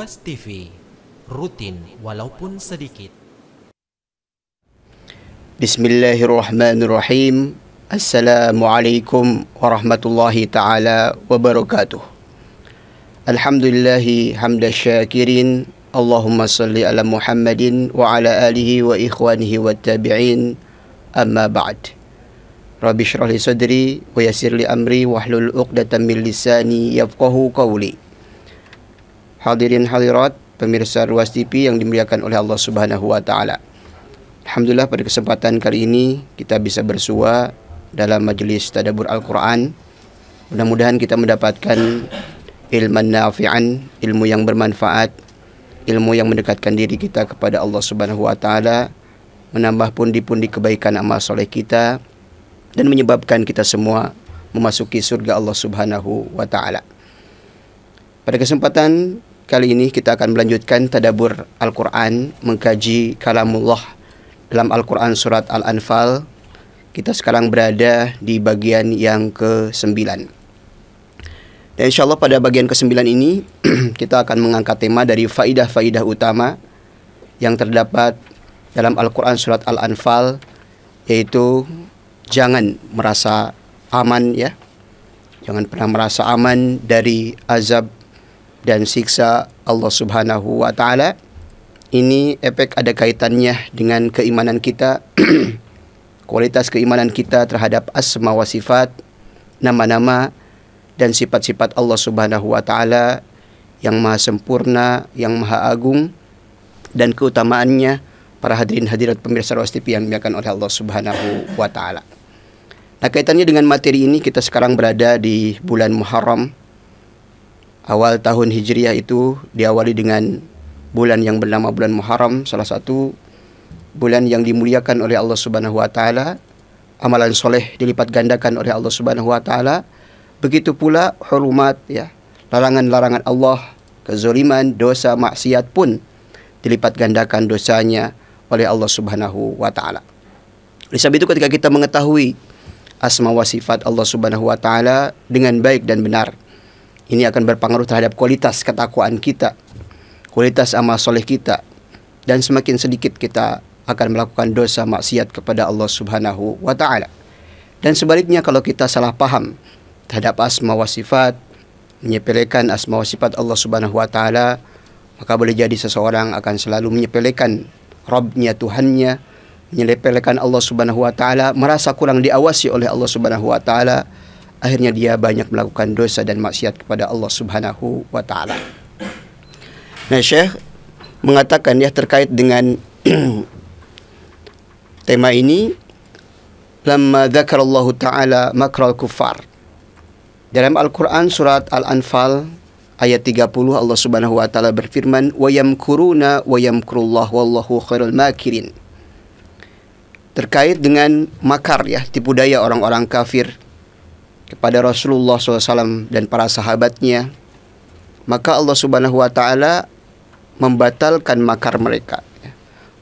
Ruas TV, rutin walaupun sedikit. Bismillahirrahmanirrahim. Assalamualaikum warahmatullahi ta'ala wabarakatuh. Alhamdulillahi hamda syakirin. Allahumma salli ala Muhammadin wa ala alihi wa ikhwanihi wa tabi'in. Amma ba'd. Rabbi syrah li sadri wa yassir li amri wahlul uqdatan min lisani yafqahu qawli. Hadirin hadirat pemirsa Ruas TV yang dimuliakan oleh Allah Subhanahu wa taala. Alhamdulillah pada kesempatan kali ini kita bisa bersua dalam majelis tadabbur Al-Qur'an. Mudah-mudahan kita mendapatkan ilman nafi'an, ilmu yang bermanfaat, ilmu yang mendekatkan diri kita kepada Allah Subhanahu wa taala, menambah pundi-pundi kebaikan amal soleh kita dan menyebabkan kita semua memasuki surga Allah Subhanahu wa taala. Pada kesempatan kali ini kita akan melanjutkan tadabbur Al-Quran, mengkaji kalamullah dalam Al-Quran surat Al-Anfal. Kita sekarang berada di bagian yang ke-9. Dan insyaAllah pada bagian ke-9 ini kita akan mengangkat tema dari faidah-faidah utama yang terdapat dalam Al-Quran surat Al-Anfal, yaitu jangan merasa aman ya. Jangan pernah merasa aman dari azab dan siksa Allah Subhanahu wa taala. Ini efek ada kaitannya dengan keimanan kita, kualitas keimanan kita terhadap asma wa sifat, nama-nama dan sifat-sifat Allah Subhanahu wa taala yang maha sempurna, yang maha agung, dan keutamaannya. Para hadirin hadirat pemirsa Ruas TV yang dimuliakan oleh Allah Subhanahu wa taala. Nah, kaitannya dengan materi ini, kita sekarang berada di bulan Muharram. Awal tahun Hijriah itu diawali dengan bulan yang bernama bulan Muharram, salah satu bulan yang dimuliakan oleh Allah Subhanahu wa taala. Amalan soleh dilipat gandakan oleh Allah Subhanahu wa taala. Begitu pula hurumat ya, larangan-larangan Allah, kezaliman, dosa, maksiat pun dilipat gandakan dosanya oleh Allah Subhanahu wa taala. Oleh sebab itu ketika kita mengetahui asma wa sifat Allah Subhanahu wa taala dengan baik dan benar, ini akan berpengaruh terhadap kualitas ketakwaan kita, kualitas amal soleh kita, dan semakin sedikit kita akan melakukan dosa maksiat kepada Allah Subhanahu wa taala. Dan sebaliknya, kalau kita salah paham terhadap asma wa sifat, menyepelekan asma wa sifat Allah Subhanahu wa taala, maka boleh jadi seseorang akan selalu menyepelekan Rabbnya, Tuhannya, menyepelekan Allah Subhanahu wa taala, merasa kurang diawasi oleh Allah Subhanahu wa taala. Akhirnya dia banyak melakukan dosa dan maksiat kepada Allah Subhanahu wa taala. Nah, Syekh mengatakan ya terkait dengan tema ini, lamma dzakarallahu taala makral kuffar. Dalam Al-Qur'an surat Al-Anfal ayat 30 Allah Subhanahu wa taala berfirman, wa yamkuruna wa yamkurullah wallahu khairul makirin. Terkait dengan makar ya, tipu daya orang-orang kafir kepada Rasulullah SAW dan para sahabatnya, maka Allah Subhanahu wa taala membatalkan makar mereka,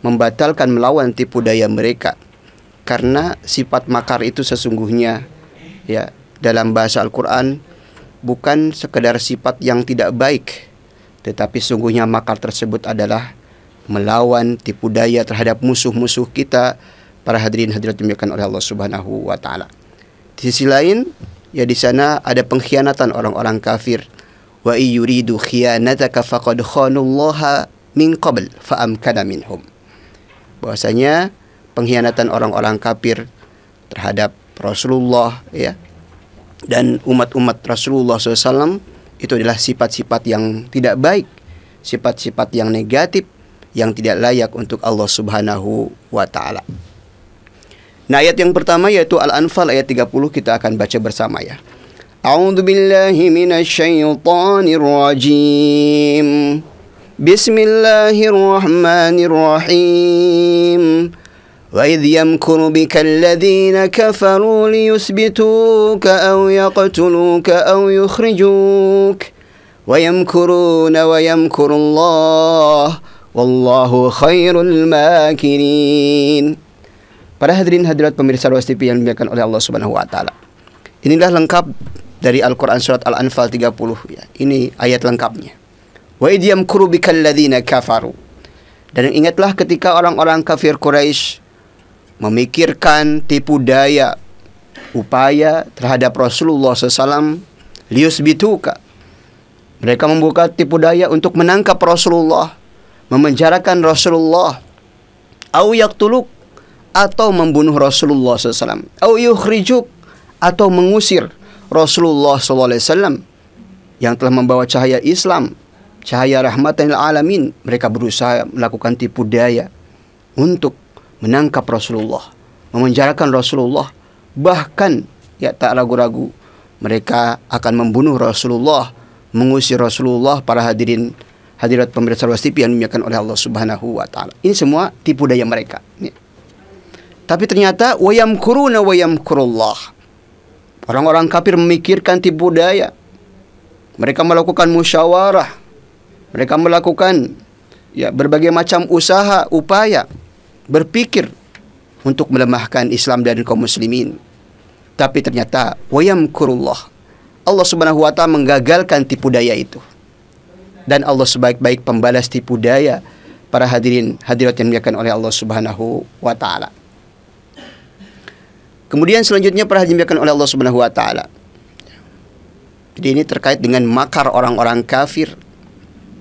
membatalkan melawan tipu daya mereka, karena sifat makar itu sesungguhnya ya dalam bahasa Al-Quran bukan sekedar sifat yang tidak baik, tetapi sungguhnya makar tersebut adalah melawan tipu daya terhadap musuh-musuh kita, para hadirin hadirat dimuliakan oleh Allah Subhanahu wa taala. Di sisi lain, ya di sana ada pengkhianatan orang-orang kafir. Wa yuridu khiyanataka faqad khanullaha min qabl fa amkana minhum. Bahwasanya pengkhianatan orang-orang kafir terhadap Rasulullah ya dan umat-umat Rasulullah SAW itu adalah sifat-sifat yang tidak baik, sifat-sifat yang negatif, yang tidak layak untuk Allah Subhanahu wa taala. Nah, ayat yang pertama yaitu Al-Anfal ayat 30 kita akan baca bersama ya. A'udzu billahi minasyaitonir rajim. Bismillahirrahmanirrahim. Wa idh yamkuru bika alladhina kafaru liyuthbituka aw yaqtuluka aw yukhrijuk. Wa yamkuruna wa yamkurullah wallahu khairul makirin. Para hadirin hadirat pemirsa Ruas TV yang dimuliakan oleh Allah Subhanahu wa taala. Inilah lengkap dari Al-Quran surat Al-Anfal 30 ya. Ini ayat lengkapnya. Wa idh yamkuru bikal ladzina kafaru. Dan ingatlah ketika orang-orang kafir Quraisy memikirkan tipu daya, upaya terhadap Rasulullah SAW, liyusbituka. Mereka membuka tipu daya untuk menangkap Rasulullah, memenjarakan Rasulullah, au yaqtuluk, atau membunuh Rasulullah SAW, au yukhrijuk, atau mengusir Rasulullah SAW yang telah membawa cahaya Islam, cahaya rahmatan lil alamin. Mereka berusaha melakukan tipu daya untuk menangkap Rasulullah, memenjarakan Rasulullah. Bahkan ya tak ragu-ragu mereka akan membunuh Rasulullah, mengusir Rasulullah. Para hadirat pemirsa Ruas TV yang dimuliakan oleh Allah Subhanahu wa taala. Ini semua tipu daya mereka. Tapi ternyata wa yamkuruna wa yamkurullah. Orang-orang kafir memikirkan tipu daya. Mereka melakukan musyawarah. Mereka melakukan ya berbagai macam usaha, upaya, berpikir untuk melemahkan Islam dan kaum muslimin. Tapi ternyata wa yamkurullah. Allah Subhanahu wa taala menggagalkan tipu daya itu. Dan Allah sebaik-baik pembalas tipu daya para hadirat yang dimuliakan oleh Allah Subhanahu wa taala. Kemudian selanjutnya para hadirin dimuliakan oleh Allah Subhanahu wa taala. Jadi ini terkait dengan makar orang-orang kafir.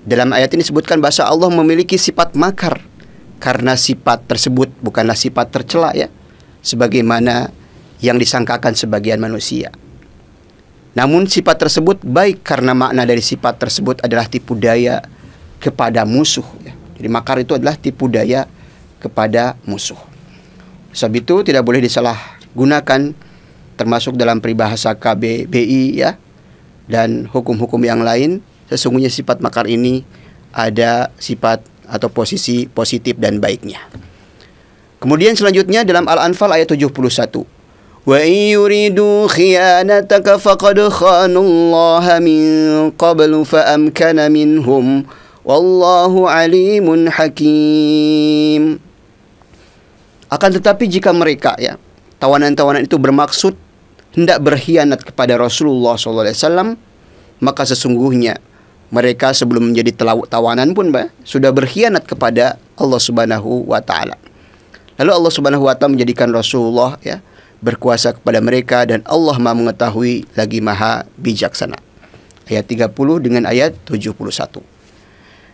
Dalam ayat ini disebutkan bahasa Allah memiliki sifat makar, karena sifat tersebut bukanlah sifat tercela ya, sebagaimana yang disangkakan sebagian manusia. Namun sifat tersebut baik karena makna dari sifat tersebut adalah tipu daya kepada musuh ya. Jadi makar itu adalah tipu daya kepada musuh. Sebab itu tidak boleh disalahgunakan, termasuk dalam peribahasa KBBI ya, dan hukum-hukum yang lain. Sesungguhnya sifat makar ini ada sifat atau posisi positif dan baiknya. Kemudian selanjutnya dalam Al-Anfal ayat 71. Wa in yuridu khiyanataka faqad khanallaha min qablu fa amkana minhum wallahu alimun hakim. Akan tetapi jika mereka ya, tawanan-tawanan itu bermaksud hendak berkhianat kepada Rasulullah SAW, maka sesungguhnya mereka sebelum menjadi tawanan pun sudah berkhianat kepada Allah Subhanahu wa taala. Lalu Allah Subhanahu wa taala menjadikan Rasulullah ya berkuasa kepada mereka, dan Allah Maha mengetahui lagi Maha bijaksana. Ayat 30 dengan ayat 71.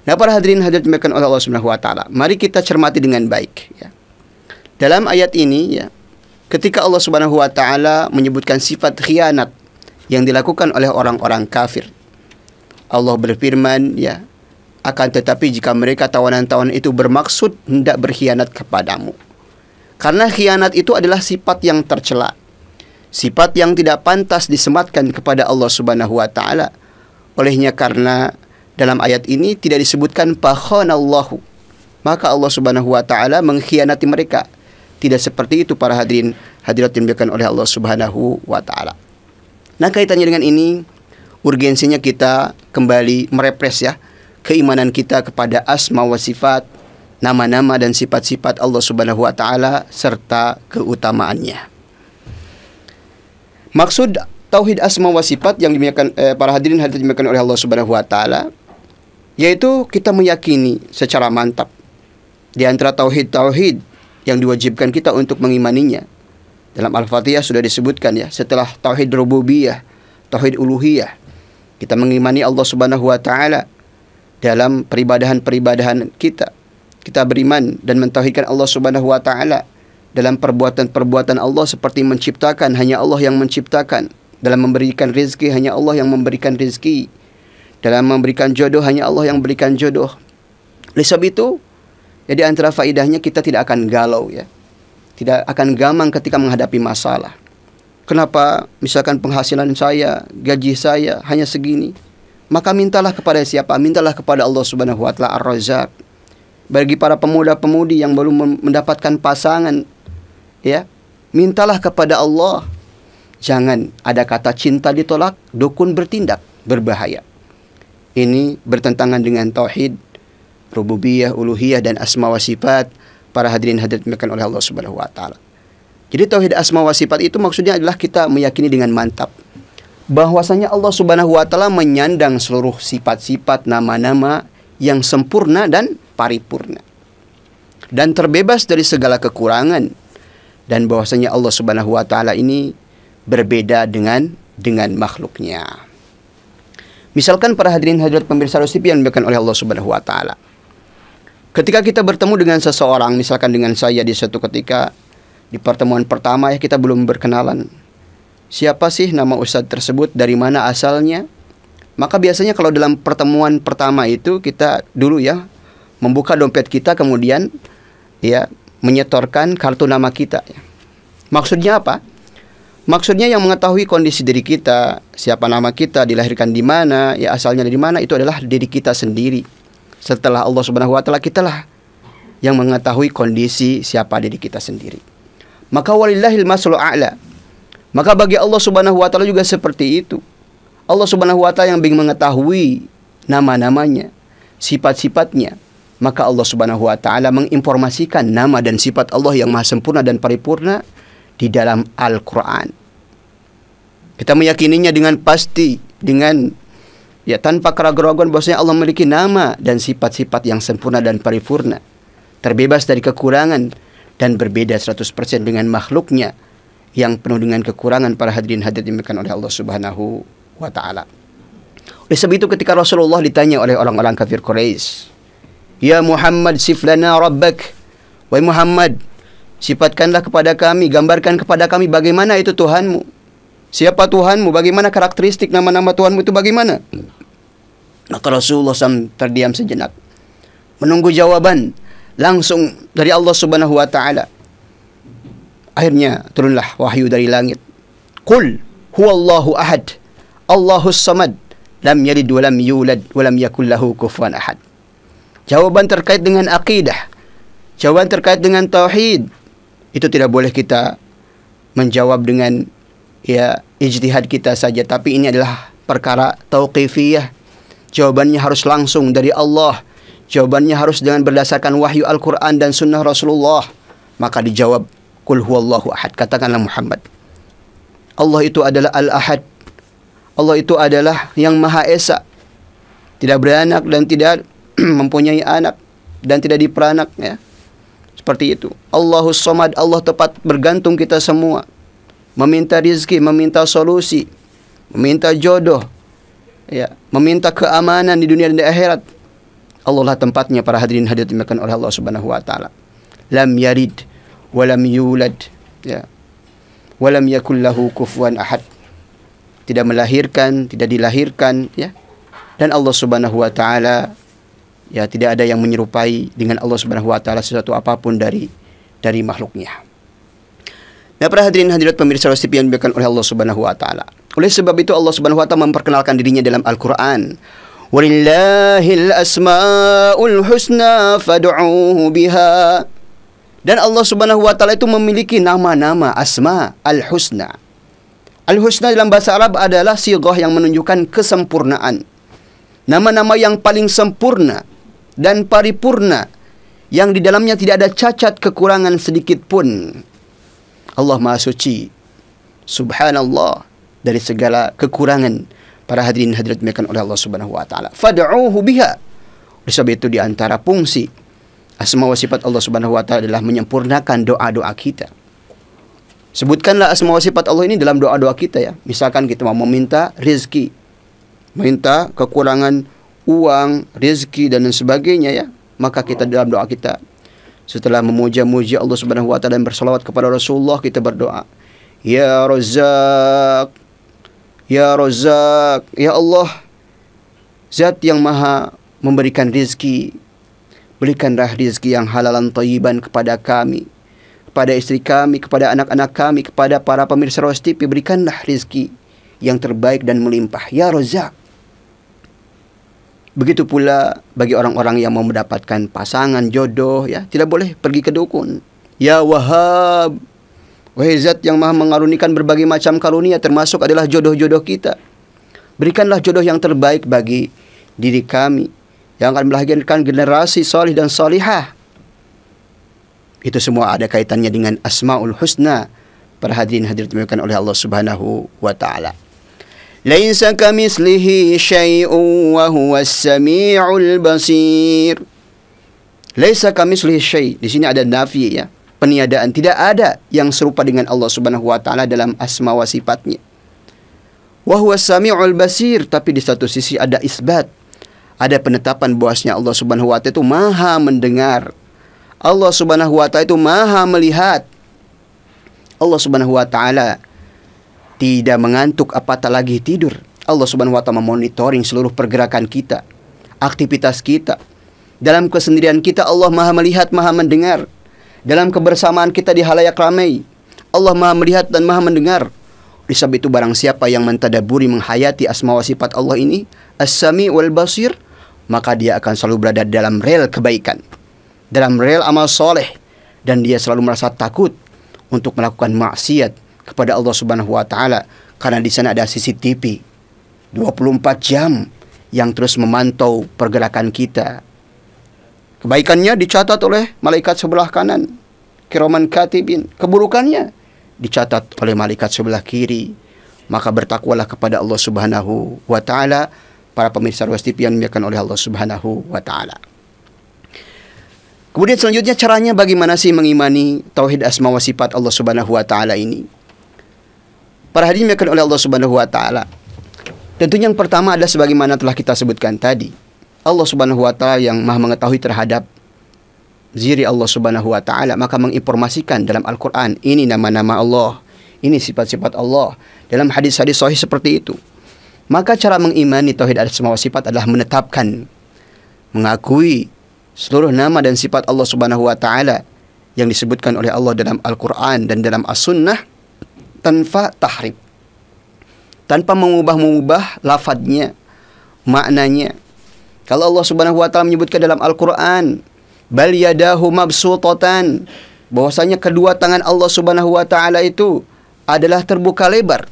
Nah, para hadirin hadirat dimuliakan oleh Allah Subhanahu wa taala, mari kita cermati dengan baik ya. Dalam ayat ini ya, ketika Allah Subhanahu wa taala menyebutkan sifat khianat yang dilakukan oleh orang-orang kafir, Allah berfirman ya, akan tetapi jika mereka tawanan-tawanan itu bermaksud hendak berkhianat kepadamu. Karena khianat itu adalah sifat yang tercela, sifat yang tidak pantas disematkan kepada Allah Subhanahu wa taala. Olehnya karena dalam ayat ini tidak disebutkan fakhanallahu, maka Allah Subhanahu wa taala mengkhianati mereka. Tidak seperti itu para hadirat yang dimuliakan oleh Allah Subhanahu wa taala. Nah, kaitannya dengan ini, urgensinya kita kembali merepres ya keimanan kita kepada asma wa sifat, nama-nama dan sifat-sifat Allah Subhanahu wa taala serta keutamaannya. Maksud tauhid asma wa sifat yang dimuliakan para hadirin dimuliakan oleh Allah Subhanahu wa taala, yaitu kita meyakini secara mantap di antara tauhid yang diwajibkan kita untuk mengimaninya. Dalam Al-Fatihah sudah disebutkan ya, setelah tauhid rububiyah, tauhid uluhiyah, kita mengimani Allah Subhanahu wa taala dalam peribadahan kita. Kita beriman dan mentauhidkan Allah Subhanahu wa taala dalam perbuatan-perbuatan Allah, seperti menciptakan hanya Allah yang menciptakan, dalam memberikan rezeki hanya Allah yang memberikan rezeki, dalam memberikan jodoh hanya Allah yang memberikan jodoh. Oleh sebab itu, jadi antara faidahnya kita tidak akan galau ya, tidak akan gamang ketika menghadapi masalah. Kenapa misalkan penghasilan saya, gaji saya hanya segini? Maka mintalah kepada siapa? Mintalah kepada Allah Subhanahu wa taala Ar-Razzaq. Bagi para pemuda-pemudi yang belum mendapatkan pasangan ya, mintalah kepada Allah. Jangan ada kata cinta ditolak, dukun bertindak, berbahaya. Ini bertentangan dengan tauhid rububiyah, uluhiyah dan asma wa sifat para hadirin hadirat dimuliakan oleh Allah Subhanahu wa taala. Jadi tauhid asma wa sifat itu maksudnya adalah kita meyakini dengan mantap bahwasanya Allah Subhanahu wa taala menyandang seluruh sifat-sifat, nama-nama yang sempurna dan paripurna dan terbebas dari segala kekurangan, dan bahwasanya Allah Subhanahu wa taala ini berbeda dengan makhluknya. Misalkan para hadirin hadirat pemirsa Rosti yang dimuliakan oleh Allah Subhanahu wa taala. Ketika kita bertemu dengan seseorang, misalkan dengan saya di suatu ketika di pertemuan pertama ya, kita belum berkenalan. Siapa sih nama ustadz tersebut, dari mana asalnya? Maka biasanya kalau dalam pertemuan pertama itu kita dulu ya membuka dompet kita, kemudian ya menyetorkan kartu nama kita ya. Maksudnya apa? Maksudnya yang mengetahui kondisi diri kita, siapa nama kita, dilahirkan di mana, ya asalnya dari mana, itu adalah diri kita sendiri. Setelah Allah Subhanahu wa taala, kitalah yang mengetahui kondisi siapa diri kita sendiri. Maka walillahil masalul a'la. Maka bagi Allah Subhanahu wa taala juga seperti itu. Allah Subhanahu wa taala yang mengetahui nama-namanya, sifat-sifatnya. Maka Allah Subhanahu wa taala menginformasikan nama dan sifat Allah yang maha sempurna dan paripurna di dalam Al-Quran. Kita meyakininya dengan pasti, dengan ya tanpa keraguan-keraguan bahwasanya Allah memiliki nama dan sifat-sifat yang sempurna dan paripurna, terbebas dari kekurangan dan berbeda 100% dengan makhluknya yang penuh dengan kekurangan. Para hadirin hadirat dimuliakan oleh Allah Subhanahu wa taala. Oleh sebab itu ketika Rasulullah ditanya oleh orang-orang kafir Quraisy, "Ya Muhammad, sif lana rabbak." Wahai Muhammad, sifatkanlah kepada kami, gambarkan kepada kami bagaimana itu Tuhanmu. Siapa Tuhanmu? Bagaimana karakteristik nama-nama Tuhanmu itu bagaimana? Maka Rasulullah SAW terdiam sejenak, menunggu jawaban langsung dari Allah Subhanahu wa taala. Akhirnya turunlah wahyu dari langit. Qul huwallahu ahad, Allahus samad, lam yalid wa lam yulad wa lam yakul lahu kufuwan ahad. Jawaban terkait dengan akidah, jawaban terkait dengan tauhid, itu tidak boleh kita menjawab dengan ya ijtihad kita saja, tapi ini adalah perkara tauqifiyah. Jawabannya harus langsung dari Allah. Jawabannya harus dengan berdasarkan wahyu Al-Quran dan sunnah Rasulullah. Maka dijawab, Qul huwallahu ahad. Katakanlah Muhammad, Allah itu adalah Al-Ahad. Allah itu adalah yang Maha Esa, tidak beranak dan tidak mempunyai anak dan tidak diperanak ya. Seperti itu. Allahus Samad, Allah tepat bergantung kita semua, meminta rizki, meminta solusi, meminta jodoh ya, meminta keamanan di dunia dan di akhirat. Allah lah tempatnya para hadirin hadirat dimuliakan oleh Allah Subhanahu wa taala. Lam yalid wa lam yulad ya, wa lam yakul lahu kufuwan ahad. Tidak melahirkan, tidak dilahirkan ya. Dan Allah Subhanahu wa taala ya tidak ada yang menyerupai dengan Allah Subhanahu wa taala sesuatu apapun dari makhluknya. Nah, para hadirin hadirat pemirsa TV yang dimuliakan oleh Allah Subhanahu wa taala. Oleh sebab itu Allah Subhanahu wa taala memperkenalkan dirinya dalam Al-Qur'an. Walillahil asmaul husna fad'uuhu biha. Dan Allah Subhanahu wa taala itu memiliki nama-nama asma al-husna. Al-husna dalam bahasa Arab adalah sighah yang menunjukkan kesempurnaan. Nama-nama yang paling sempurna dan paripurna, yang di dalamnya tidak ada cacat kekurangan sedikit pun. Allah Maha Suci, subhanallah, dari segala kekurangan. Para hadirin hadirat dimuliakan oleh Allah Subhanahu wa taala. Fad'uuhu biha. Oleh sebab itu di antara fungsi asma wa sifat Allah Subhanahu wa taala adalah menyempurnakan doa-doa kita. Sebutkanlah asma wa sifat Allah ini dalam doa-doa kita ya. Misalkan kita mau meminta rezeki, minta kekurangan uang, rezeki dan sebagainya ya, maka kita dalam doa kita setelah memuja-muji Allah Subhanahu wa taala dan bersalawat kepada Rasulullah, kita berdoa, Ya Razzaq, Ya Razzaq, Ya Allah, Zat yang maha memberikan rizki, berikanlah rizki yang halalan thayyiban kepada kami, kepada istri kami, kepada anak-anak kami, kepada para pemirsa Rosti TV, berikanlah rizki yang terbaik dan melimpah, Ya Razzaq. Begitu pula bagi orang-orang yang mau mendapatkan pasangan jodoh ya, tidak boleh pergi ke dukun. Ya Wahhab, wahai Zat yang maha mengarunikan berbagai macam karunia, termasuk adalah jodoh-jodoh kita. Berikanlah jodoh yang terbaik bagi diri kami, yang akan melahirkan generasi salih dan salihah. Itu semua ada kaitannya dengan Asmaul Husna, para hadirin hadirat dimuliakan oleh Allah Subhanahu wa taala. Laisa kamitslihi syai'un wa huwas sami'ul basir. Laisa kamitslihi syai'. Di sini ada nafi ya, peniadaan. Tidak ada yang serupa dengan Allah Subhanahu wa taala dalam asma wa sifatnya. Wa huwas sami'ul basir, tapi di satu sisi ada isbat. Ada penetapan bahwasanya Allah Subhanahu wa taala itu Maha mendengar. Allah Subhanahu wa taala itu Maha melihat. Allah Subhanahu wa taala tidak mengantuk apatah lagi tidur. Allah Subhanahu wa taala memonitoring seluruh pergerakan kita, aktivitas kita. Dalam kesendirian kita Allah Maha melihat, Maha mendengar. Dalam kebersamaan kita di halayak ramai, Allah Maha melihat dan Maha mendengar. Oleh sebab itu barang siapa yang mentadaburi, menghayati asma wa sifat Allah ini, As-Sami' wal Basir, maka dia akan selalu berada dalam rel kebaikan, dalam rel amal soleh, dan dia selalu merasa takut untuk melakukan maksiat kepada Allah Subhanahu wa taala, karena di sana ada CCTV 24 jam yang terus memantau pergerakan kita. Kebaikannya dicatat oleh malaikat sebelah kanan, kiraman katibin. Keburukannya dicatat oleh malaikat sebelah kiri. Maka bertakwalah kepada Allah Subhanahu wa taala, para pemirsa Ruas TV yang dimuliakan oleh Allah Subhanahu wa taala. Kemudian selanjutnya caranya bagaimana sih mengimani tauhid asma wa sifat Allah Subhanahu wa taala ini? Para hadirin dimuliakan oleh Allah Subhanahu wa taala. Tentunya yang pertama adalah sebagaimana telah kita sebutkan tadi. Allah Subhanahu wa taala yang Maha mengetahui terhadap ziri Allah Subhanahu wa taala, maka menginformasikan dalam Al-Qur'an ini nama-nama Allah, ini sifat-sifat Allah. Dalam hadis-hadis sahih seperti itu. Maka cara mengimani tauhid asma wa sifat adalah menetapkan, mengakui seluruh nama dan sifat Allah Subhanahu wa taala yang disebutkan oleh Allah dalam Al-Qur'an dan dalam As-Sunnah, tanpa tahrif, tanpa mengubah-mengubah lafadznya, maknanya. Kalau Allah Subhanahu wa taala menyebutkan dalam Al-Qur'an, bal yadahu mabsutatan, bahwasanya kedua tangan Allah Subhanahu wa taala itu adalah terbuka lebar,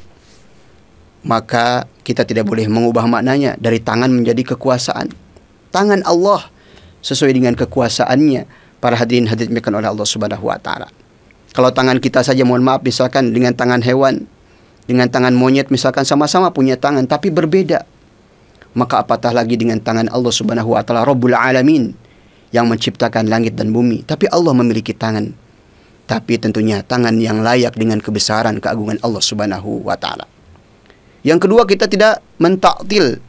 maka kita tidak boleh mengubah maknanya dari tangan menjadi kekuasaan. Tangan Allah sesuai dengan kekuasaannya. Para hadirin dimuliakan oleh Allah Subhanahu wa taala. Kalau tangan kita saja, mohon maaf, misalkan dengan tangan hewan, dengan tangan monyet misalkan, sama-sama punya tangan tapi berbeda. Maka apatah lagi dengan tangan Allah Subhanahu wa taala, Rabbul Alamin, yang menciptakan langit dan bumi. Tapi Allah memiliki tangan, tapi tentunya tangan yang layak dengan kebesaran keagungan Allah Subhanahu wa taala. Yang kedua, kita tidak mentaktil,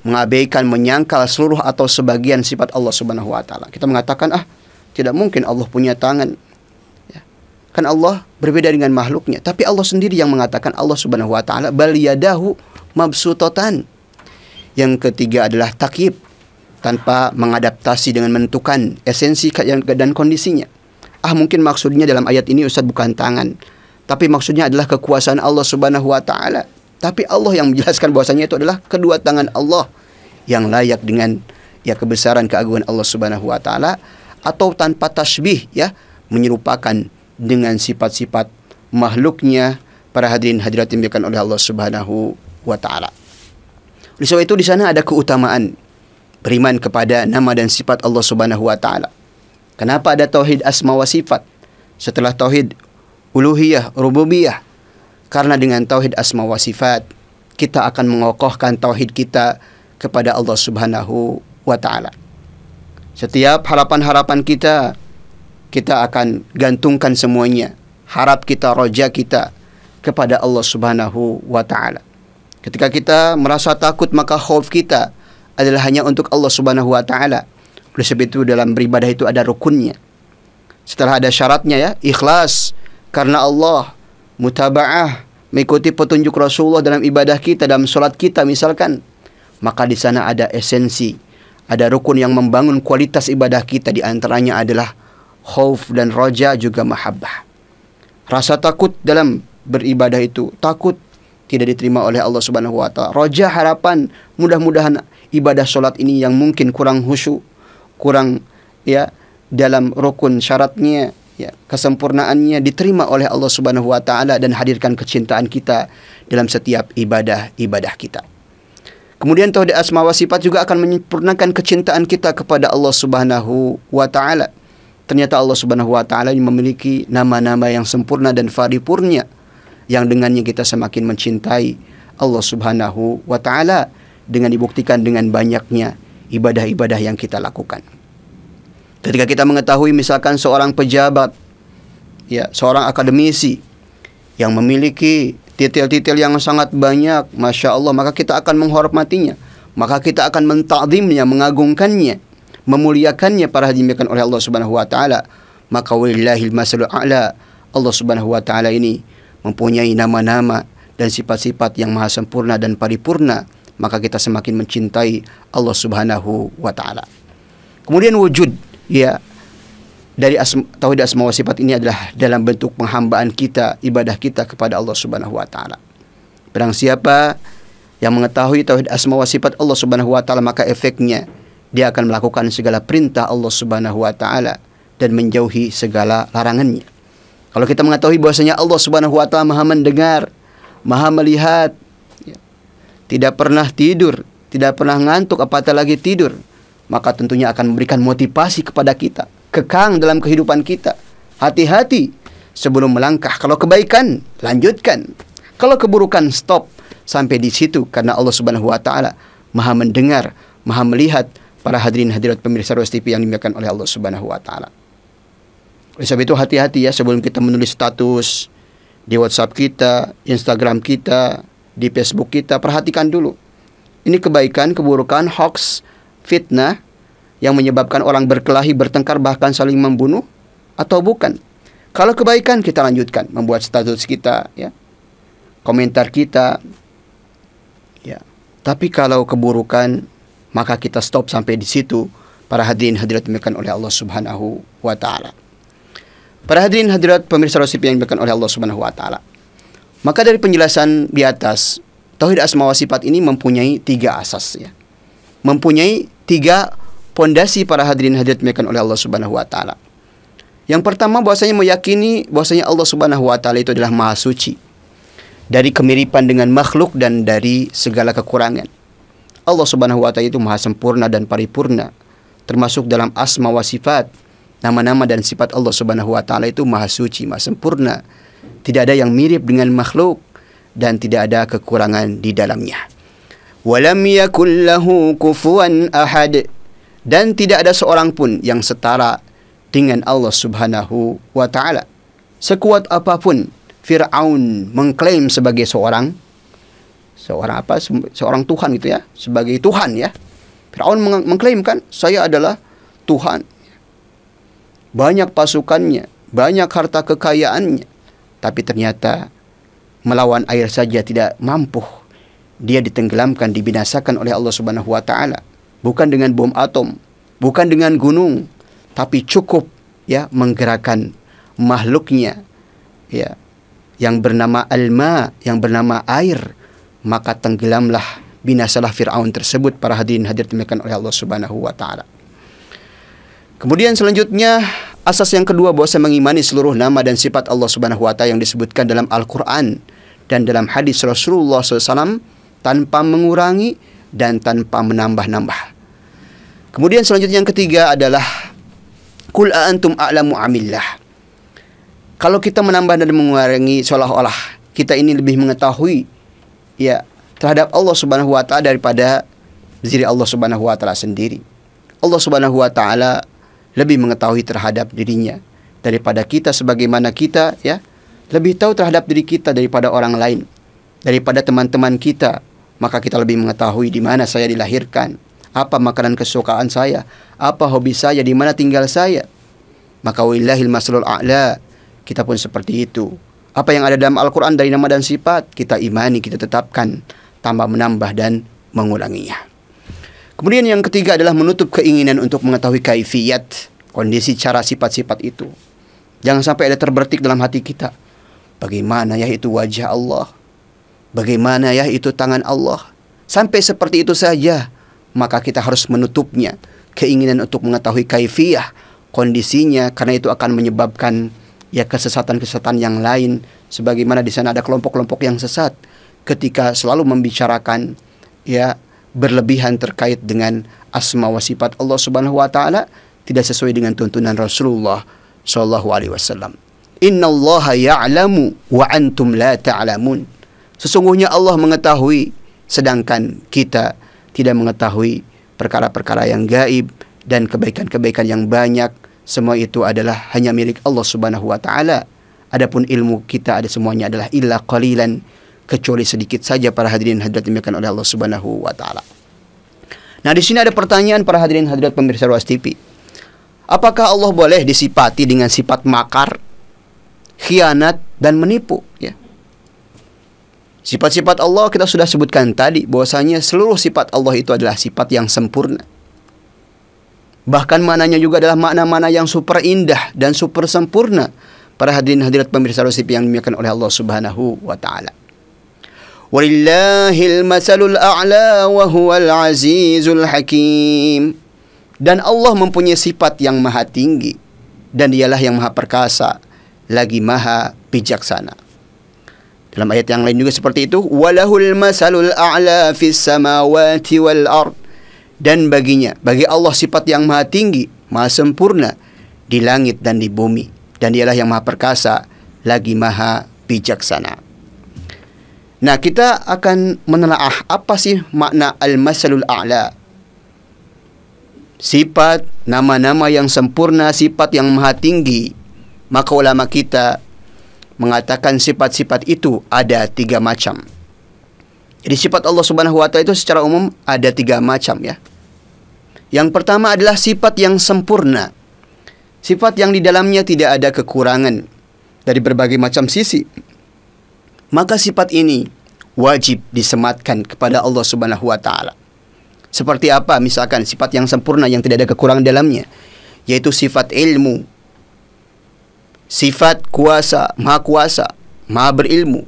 mengabaikan, menyangkal seluruh atau sebagian sifat Allah Subhanahu wa taala. Kita mengatakan, tidak mungkin Allah punya tangan. Kan Allah berbeda dengan makhluknya. Tapi Allah sendiri yang mengatakan, Allah Subhanahu wa taala bal yadahu mabsutatan. Yang ketiga adalah takyib, tanpa mengadaptasi dengan menentukan esensi dan kondisinya. Mungkin maksudnya dalam ayat ini Ustaz bukan tangan, tapi maksudnya adalah kekuasaan Allah Subhanahu wa taala. Tapi Allah yang menjelaskan bahwasanya itu adalah kedua tangan Allah yang layak dengan kebesaran keagungan Allah Subhanahu wa taala, atau tanpa tasbih, menyerupakan dengan sifat-sifat makhluknya. Para hadirin hadirat yang dimuliakan oleh Allah Subhanahu wa taala. Oleh sebab itu di sana ada keutamaan beriman kepada nama dan sifat Allah Subhanahu wa taala. Kenapa ada tauhid asma wa sifat setelah tauhid uluhiyah, rububiyah? Karena dengan tauhid asma wa sifat kita akan mengokohkan tauhid kita kepada Allah Subhanahu wa taala. Setiap harapan-harapan kita akan gantungkan semuanya, harap kita, roja kita kepada Allah Subhanahu wa taala. Ketika kita merasa takut, maka khauf kita adalah hanya untuk Allah Subhanahu wa taala. Oleh sebab itu dalam beribadah itu ada rukunnya. Setelah ada syaratnya, ikhlas karena Allah, mutaba'ah, mengikuti petunjuk Rasulullah dalam ibadah kita, dalam solat kita misalkan, maka di sana ada esensi, ada rukun yang membangun kualitas ibadah kita. Di antaranya adalah khauf dan roja, juga mahabbah. Rasa takut dalam beribadah itu, takut tidak diterima oleh Allah Subhanahu wa taala. Roja, harapan, mudah-mudahan ibadah solat ini yang mungkin kurang khusyuk, kurang dalam rukun syaratnya, kesempurnaannya diterima oleh Allah Subhanahu wa taala, dan hadirkan kecintaan kita dalam setiap ibadah kita. Kemudian tauhid asma wa sifat juga akan menyempurnakan kecintaan kita kepada Allah Subhanahu wa taala. Ternyata Allah Subhanahu wa taala memiliki nama-nama yang sempurna dan paripurna, yang dengannya kita semakin mencintai Allah Subhanahu wa taala dengan dibuktikan dengan banyaknya ibadah-ibadah yang kita lakukan. Ketika kita mengetahui misalkan seorang pejabat, ya, seorang akademisi yang memiliki titel-titel yang sangat banyak, Masya Allah, maka kita akan menghormatinya, maka kita akan mentakzimnya, mengagungkannya, memuliakannya para hadirin oleh Allah Subhanahu wa taala. Maka walillahil masalul a'la, Allah Subhanahu wa taala ini mempunyai nama-nama dan sifat-sifat yang maha sempurna dan paripurna, maka kita semakin mencintai Allah Subhanahu wa taala. Kemudian wujud, ya, dari tauhid asma wa sifat ini adalah dalam bentuk penghambaan kita, ibadah kita kepada Allah Subhanahu wa taala. Barang siapa yang mengetahui tauhid asma wa sifat Allah Subhanahu wa taala, maka efeknya dia akan melakukan segala perintah Allah Subhanahu wa taala dan menjauhi segala larangannya. Kalau kita mengetahui bahwasanya Allah Subhanahu wa taala Maha mendengar, Maha melihat, ya, tidak pernah tidur, tidak pernah ngantuk, apatah lagi tidur, maka tentunya akan memberikan motivasi kepada kita, kekang dalam kehidupan kita. Hati-hati sebelum melangkah. Kalau kebaikan, lanjutkan. Kalau keburukan, stop sampai di situ, karena Allah Subhanahu wa taala Maha mendengar, Maha melihat. Para hadirin hadirat pemirsa Rois TV yang dimuliakan oleh Allah Subhanahu wa taala. Oleh sebab itu hati-hati ya sebelum kita menulis status di WhatsApp kita, Instagram kita, di Facebook kita, perhatikan dulu. Ini kebaikan, keburukan, hoax, fitnah yang menyebabkan orang berkelahi, bertengkar, bahkan saling membunuh, atau bukan. Kalau kebaikan kita lanjutkan, membuat status kita, ya, komentar kita, ya. Tapi kalau keburukan, maka kita stop sampai di situ, para hadirin hadirat dimuliakan oleh Allah Subhanahu wa taala. Para hadirin hadirat pemirsa Rois TV yang dimuliakan oleh Allah Subhanahu wa taala. Maka dari penjelasan di atas, tauhid asma wa sifat ini mempunyai 3 asas, ya. Mempunyai 3 pondasi para hadirin hadirat dimuliakan oleh Allah Subhanahu wa taala. Yang pertama, bahwasanya meyakini bahwasanya Allah Subhanahu wa taala itu adalah maha suci dari kemiripan dengan makhluk dan dari segala kekurangan. Allah Subhanahu wa taala itu maha sempurna dan paripurna, termasuk dalam asma wa sifat. Nama-nama dan sifat Allah Subhanahu wa taala itu maha suci, maha sempurna. Tidak ada yang mirip dengan makhluk dan tidak ada kekurangan di dalamnya. Walam yakul lahu kufuwan ahad, dan tidak ada seorang pun yang setara dengan Allah Subhanahu wa taala. Sekuat apapun Fir'aun mengklaim sebagai seorang Tuhan gitu ya, sebagai Tuhan ya. Fir'aun mengklaimkan saya adalah Tuhan. Banyak pasukannya, banyak harta kekayaannya, tapi ternyata melawan air saja tidak mampu. Dia ditenggelamkan, dibinasakan oleh Allah Subhanahu wa taala. Bukan dengan bom atom, bukan dengan gunung, tapi cukup ya menggerakkan makhluknya ya yang bernama Alma, yang bernama air. Maka tenggelamlah, binasalah Fir'aun tersebut, para hadirin hadirat dimuliakan oleh Allah Subhanahu wa taala. Kemudian selanjutnya, asas yang kedua, bahwa saya mengimani seluruh nama dan sifat Allah Subhanahu wa taala yang disebutkan dalam Al-Qur'an dan dalam hadis Rasulullah SAW tanpa mengurangi dan tanpa menambah-nambah. Kemudian selanjutnya yang ketiga adalah Qul a'antum a'lamu amillah. Kalau kita menambah dan mengurangi, seolah-olah kita ini lebih mengetahui ya terhadap Allah Subhanahu wa taala daripada diri Allah Subhanahu wa taala sendiri. Allah Subhanahu wa taala lebih mengetahui terhadap dirinya daripada kita, sebagaimana kita ya lebih tahu terhadap diri kita daripada orang lain, daripada teman-teman kita. Maka kita lebih mengetahui di mana saya dilahirkan, apa makanan kesukaan saya, apa hobi saya, di mana tinggal saya. Maka wallahil masalul a'la, kita pun seperti itu. Apa yang ada dalam Al-Quran dari nama dan sifat, kita imani, kita tetapkan, tanpa menambah dan menguranginya. Kemudian yang ketiga adalah menutup keinginan untuk mengetahui kaifiyat, kondisi, cara, sifat-sifat itu. Jangan sampai ada terbertik dalam hati kita. Bagaimana ya itu wajah Allah? Bagaimana ya itu tangan Allah? Sampai seperti itu saja, maka kita harus menutupnya. Keinginan untuk mengetahui kaifiyah, kondisinya, karena itu akan menyebabkan ya kesesatan-kesesatan yang lain. Sebagaimana di sana ada kelompok-kelompok yang sesat ketika selalu membicarakan ya berlebihan terkait dengan asma wa sifat Allah Subhanahu wa taala, tidak sesuai dengan tuntunan Rasulullah sallallahu alaihi wasallam. Innallaha ya'lamu wa antum la ta'lamun. Sesungguhnya Allah mengetahui, sedangkan kita tidak mengetahui perkara-perkara yang gaib dan kebaikan-kebaikan yang banyak. Semua itu adalah hanya milik Allah Subhanahu wa taala. Adapun ilmu kita ada semuanya adalah illa qalilan, kecuali sedikit saja para hadirin hadirat dimuliakan oleh Allah Subhanahu wa taala. Nah, di sini ada pertanyaan para hadirin hadirat pemirsa Ruas TV. Apakah Allah boleh disifati dengan sifat makar, khianat dan menipu, ya? Sifat-sifat Allah kita sudah sebutkan tadi bahwasanya seluruh sifat Allah itu adalah sifat yang sempurna. Bahkan maknanya juga adalah makna-makna yang super indah dan super sempurna. Para hadirin hadirat pemirsa Ruas TV yang dimuliakan oleh Allah Subhanahu wa taala. Walillahil masalul a'la wa huwal azizul hakim. Dan Allah mempunyai sifat yang maha tinggi dan dialah yang maha perkasa lagi maha bijaksana. Dalam ayat yang lain juga seperti itu, walahul masalul a'la fis samawati wal ard. Dan baginya, bagi Allah sifat yang maha tinggi, maha sempurna di langit dan di bumi, dan dialah yang maha perkasa lagi maha bijaksana. Nah, kita akan menelaah apa sih makna al-masalul a'la. Sifat, nama-nama yang sempurna, sifat yang maha tinggi. Maka ulama kita mengatakan sifat-sifat itu ada 3 macam. Jadi sifat Allah Subhanahu wa taala itu secara umum ada 3 macam, ya. Yang pertama adalah sifat yang sempurna. Sifat yang di dalamnya tidak ada kekurangan dari berbagai macam sisi. Maka sifat ini wajib disematkan kepada Allah Subhanahu wa taala. Seperti apa? Misalkan sifat yang sempurna yang tidak ada kekurangan dalamnya, yaitu sifat ilmu, sifat kuasa, maha berilmu,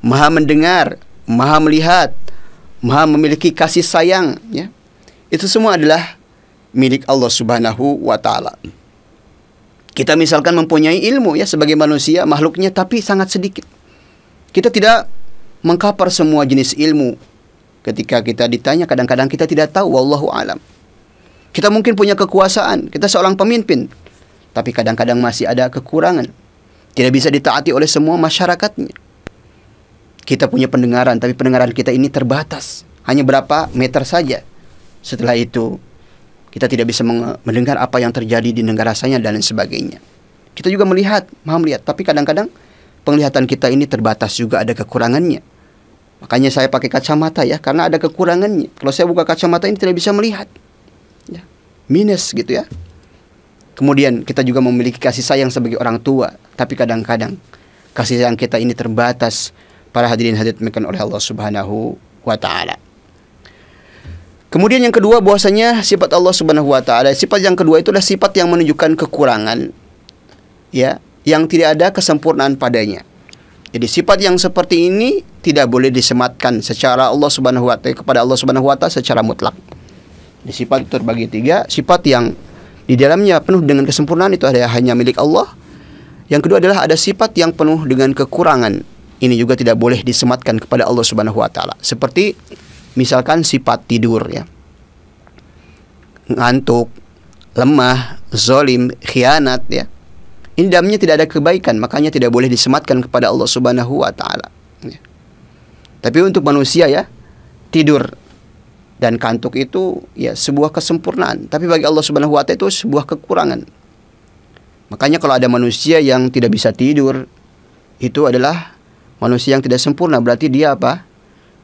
maha mendengar, maha melihat, maha memiliki kasih sayang, ya. Itu semua adalah milik Allah Subhanahu wa taala. Kita misalkan mempunyai ilmu, ya, sebagai manusia, makhluknya, tapi sangat sedikit. Kita tidak mengkapar semua jenis ilmu. Ketika kita ditanya, kadang-kadang kita tidak tahu, wallahu alam. Kita mungkin punya kekuasaan, kita seorang pemimpin, tapi kadang-kadang masih ada kekurangan. Tidak bisa ditaati oleh semua masyarakatnya. Kita punya pendengaran, tapi pendengaran kita ini terbatas. Hanya berapa meter saja. Setelah itu, kita tidak bisa mendengar apa yang terjadi di negara saya dan lain sebagainya. Kita juga melihat, maha melihat, tapi kadang-kadang penglihatan kita ini terbatas juga, ada kekurangannya. Makanya saya pakai kacamata, ya, karena ada kekurangannya. Kalau saya buka kacamata ini tidak bisa melihat, ya, minus gitu, ya. Kemudian kita juga memiliki kasih sayang sebagai orang tua, tapi kadang-kadang kasih sayang kita ini terbatas. Para hadirin hadirat dimuliakan oleh Allah Subhanahu wa taala. Kemudian yang kedua, bahwasanya sifat Allah Subhanahu wa taala, sifat yang kedua itu adalah sifat yang menunjukkan kekurangan, ya, yang tidak ada kesempurnaan padanya. Jadi sifat yang seperti ini tidak boleh disematkan secara Allah Subhanahu wa taala kepada Allah Subhanahu wa taala secara mutlak. Di sifat itu terbagi 3, sifat yang di dalamnya penuh dengan kesempurnaan itu ada hanya milik Allah. Yang kedua adalah ada sifat yang penuh dengan kekurangan. Ini juga tidak boleh disematkan kepada Allah Subhanahu wa taala. Seperti misalkan sifat tidur, ya. Ngantuk, lemah, zalim, khianat, ya. Ini dalamnya tidak ada kebaikan, makanya tidak boleh disematkan kepada Allah Subhanahu wa taala, ya. Tapi untuk manusia, ya, tidur dan kantuk itu, ya, sebuah kesempurnaan. Tapi bagi Allah Subhanahu wa taala itu sebuah kekurangan. Makanya kalau ada manusia yang tidak bisa tidur, itu adalah manusia yang tidak sempurna. Berarti dia apa?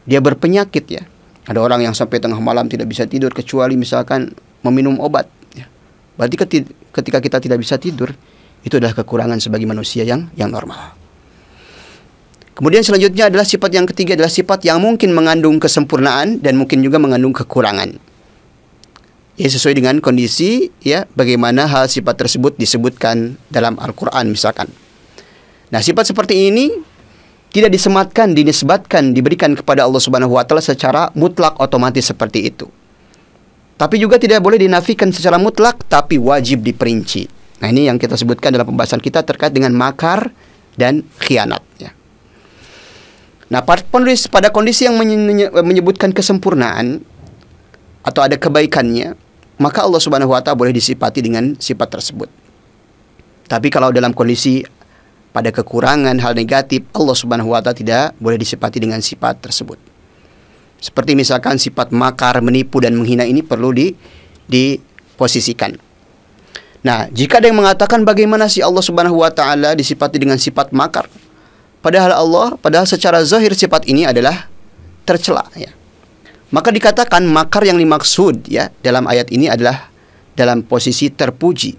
Dia berpenyakit, ya. Ada orang yang sampai tengah malam tidak bisa tidur kecuali misalkan meminum obat, ya. Berarti ketika kita tidak bisa tidur, itu adalah kekurangan sebagai manusia yang normal. Kemudian selanjutnya adalah sifat yang ketiga, adalah sifat yang mungkin mengandung kesempurnaan dan mungkin juga mengandung kekurangan. Ya, sesuai dengan kondisi, ya, bagaimana hal sifat tersebut disebutkan dalam Al-Quran misalkan. Nah, sifat seperti ini tidak disematkan, dinisbatkan, diberikan kepada Allah Subhanahu wa taala secara mutlak otomatis seperti itu. Tapi juga tidak boleh dinafikan secara mutlak, tapi wajib diperinci. Nah, ini yang kita sebutkan dalam pembahasan kita terkait dengan makar dan khianat, ya. Nah, pada kondisi yang menyebutkan kesempurnaan atau ada kebaikannya, maka Allah Subhanahu wa taala boleh disifati dengan sifat tersebut. Tapi kalau dalam kondisi pada kekurangan, hal negatif, Allah Subhanahu wa taala tidak boleh disifati dengan sifat tersebut. Seperti misalkan sifat makar, menipu dan menghina ini perlu diposisikan. Nah, jika ada yang mengatakan bagaimana sih Allah Subhanahu wa taala disifati dengan sifat makar? Padahal secara zahir sifat ini adalah tercela, ya. Maka dikatakan makar yang dimaksud, ya, dalam ayat ini adalah dalam posisi terpuji.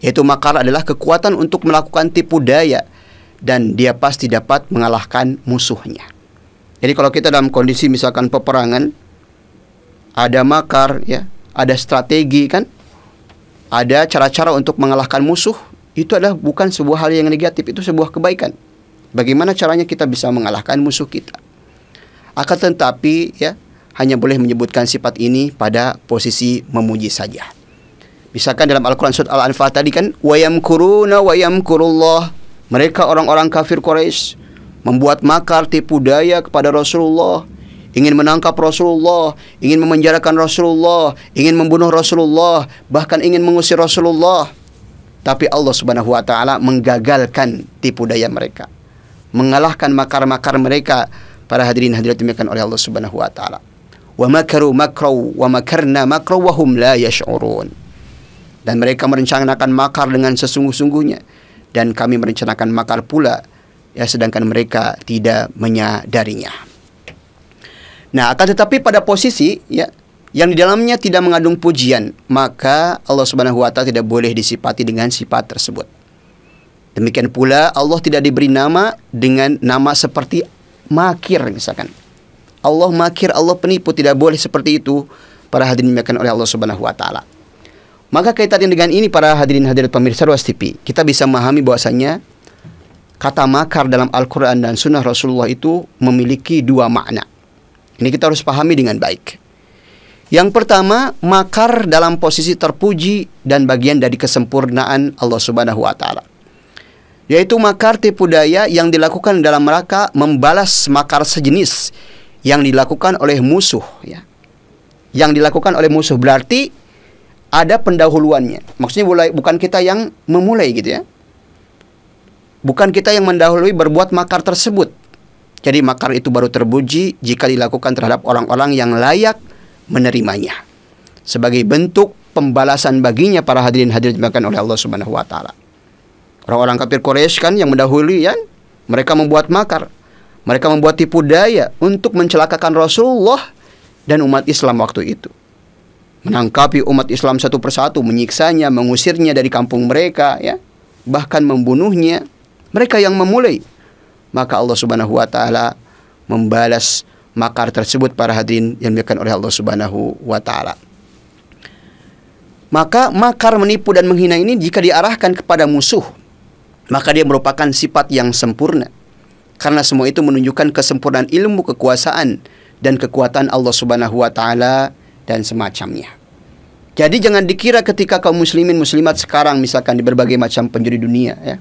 Yaitu makar adalah kekuatan untuk melakukan tipu daya dan dia pasti dapat mengalahkan musuhnya. Jadi kalau kita dalam kondisi misalkan peperangan, ada makar, ya, ada strategi, kan, ada cara-cara untuk mengalahkan musuh, itu adalah bukan sebuah hal yang negatif, itu sebuah kebaikan. Bagaimana caranya kita bisa mengalahkan musuh kita? Akan tetapi, ya, hanya boleh menyebutkan sifat ini pada posisi memuji saja. Misalkan dalam Al-Quran surat Al-Anfal tadi, kan, wa yamkuruna wa yamkurullah. Mereka orang-orang kafir Quraisy membuat makar tipu daya kepada Rasulullah, ingin menangkap Rasulullah, ingin memenjarakan Rasulullah, ingin membunuh Rasulullah, bahkan ingin mengusir Rasulullah. Tapi Allah Subhanahu wa taala menggagalkan tipu daya mereka, mengalahkan makar-makar mereka. Para hadirin hadirat dimuliakan oleh Allah Subhanahu wa taala. Wa makaru makraw wa makarna makraw wa hum la yash'urun. Dan mereka merencanakan makar dengan sesungguh-sungguhnya, dan kami merencanakan makar pula, ya, sedangkan mereka tidak menyadarinya. Nah, akan tetapi pada posisi, ya, yang di dalamnya tidak mengandung pujian, maka Allah Subhanahu wa taala tidak boleh disifati dengan sifat tersebut. Demikian pula Allah tidak diberi nama dengan nama seperti makir misalkan. Allah makir, Allah penipu, tidak boleh seperti itu para hadirin dimuliakan oleh Allah Subhanahu wa taala. Maka kaitannya dengan ini para hadirin hadirat pemirsa Ruas TV, kita bisa memahami bahwasanya kata makar dalam Al-Quran dan Sunnah Rasulullah itu memiliki dua makna. Ini kita harus pahami dengan baik. Yang pertama, makar dalam posisi terpuji dan bagian dari kesempurnaan Allah Subhanahu wa taala. Yaitu makar tipu daya yang dilakukan dalam rangka membalas makar sejenis yang dilakukan oleh musuh, ya. Yang dilakukan oleh musuh berarti ada pendahuluannya. Maksudnya bukan kita yang memulai, gitu, ya. Bukan kita yang mendahului berbuat makar tersebut. Jadi makar itu baru terpuji jika dilakukan terhadap orang-orang yang layak menerimanya, sebagai bentuk pembalasan baginya para hadirin hadirat dimuliakan oleh Allah Subhanahu wa taala. Orang-orang kafir Quraisy, kan, yang mendahului, ya, mereka membuat makar. Mereka membuat tipu daya untuk mencelakakan Rasulullah dan umat Islam waktu itu. Menangkapi umat Islam satu persatu, menyiksanya, mengusirnya dari kampung mereka, ya, bahkan membunuhnya. Mereka yang memulai. Maka Allah Subhanahu wa taala membalas makar tersebut para hadirin yang dimuliakan oleh Allah Subhanahu wa taala. Maka makar, menipu dan menghina ini jika diarahkan kepada musuh, maka dia merupakan sifat yang sempurna. Karena semua itu menunjukkan kesempurnaan ilmu, kekuasaan dan kekuatan Allah Subhanahu wa taala dan semacamnya. Jadi jangan dikira ketika kaum muslimin muslimat sekarang misalkan di berbagai macam penjuru dunia, ya,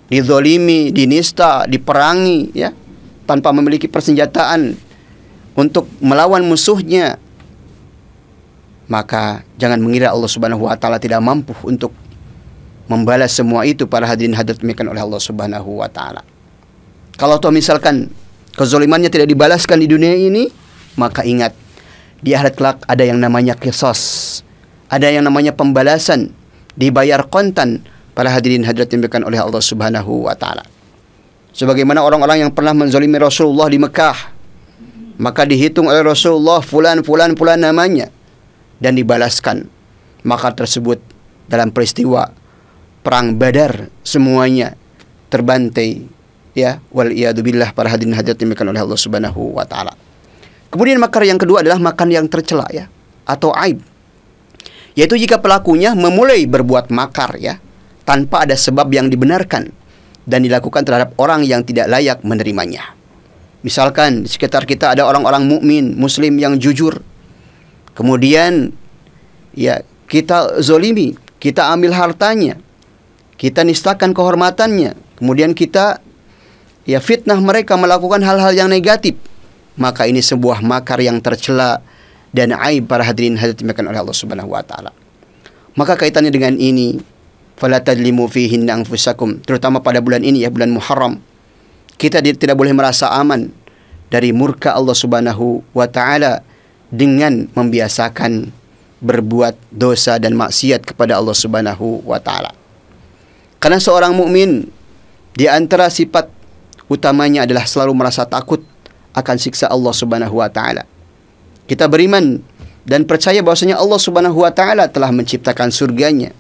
dizolimi, dinista, diperangi, ya, tanpa memiliki persenjataan untuk melawan musuhnya, maka jangan mengira Allah Subhanahu wa taala tidak mampu untuk membalas semua itu para hadirin hadirat dimuliakan oleh Allah Subhanahu wa taala. Kalau toh misalkan kezalimannya tidak dibalaskan di dunia ini, maka ingat, di akhirat kelak ada yang namanya qisas, ada yang namanya pembalasan, dibayar kontan para hadirin hadirat dimuliakan oleh Allah Subhanahu wa taala. Sebagaimana orang-orang yang pernah menzalimi Rasulullah di Mekah, maka dihitung oleh Rasulullah fulan namanya dan dibalaskan makar tersebut dalam peristiwa perang Badar, semuanya terbantai, ya, wal iyadu billah para hadirin hadirat dimuliakan oleh Allah Subhanahu wa taala. Kemudian makar yang kedua adalah makar yang tercela, ya, atau aib. Yaitu jika pelakunya memulai berbuat makar, ya, tanpa ada sebab yang dibenarkan dan dilakukan terhadap orang yang tidak layak menerimanya. Misalkan di sekitar kita ada orang-orang mukmin, muslim yang jujur. Kemudian, ya, kita zolimi, kita ambil hartanya, kita nistakan kehormatannya, kemudian kita, ya, fitnah mereka, melakukan hal-hal yang negatif. Maka ini sebuah makar yang tercela dan aib para hadirin hadirat dimuliakan oleh Allah Subhanahu wa taala. Maka kaitannya dengan ini, fala tadlimu fihinna anfusakum. Terutama pada bulan ini ya, bulan Muharram. Kita tidak boleh merasa aman dari murka Allah Subhanahu wa taala dengan membiasakan berbuat dosa dan maksiat kepada Allah Subhanahu wa taala. Karena seorang mukmin di antara sifat utamanya adalah selalu merasa takut akan siksa Allah Subhanahu wa taala. Kita beriman dan percaya bahwasanya Allah Subhanahu wa taala telah menciptakan surganya.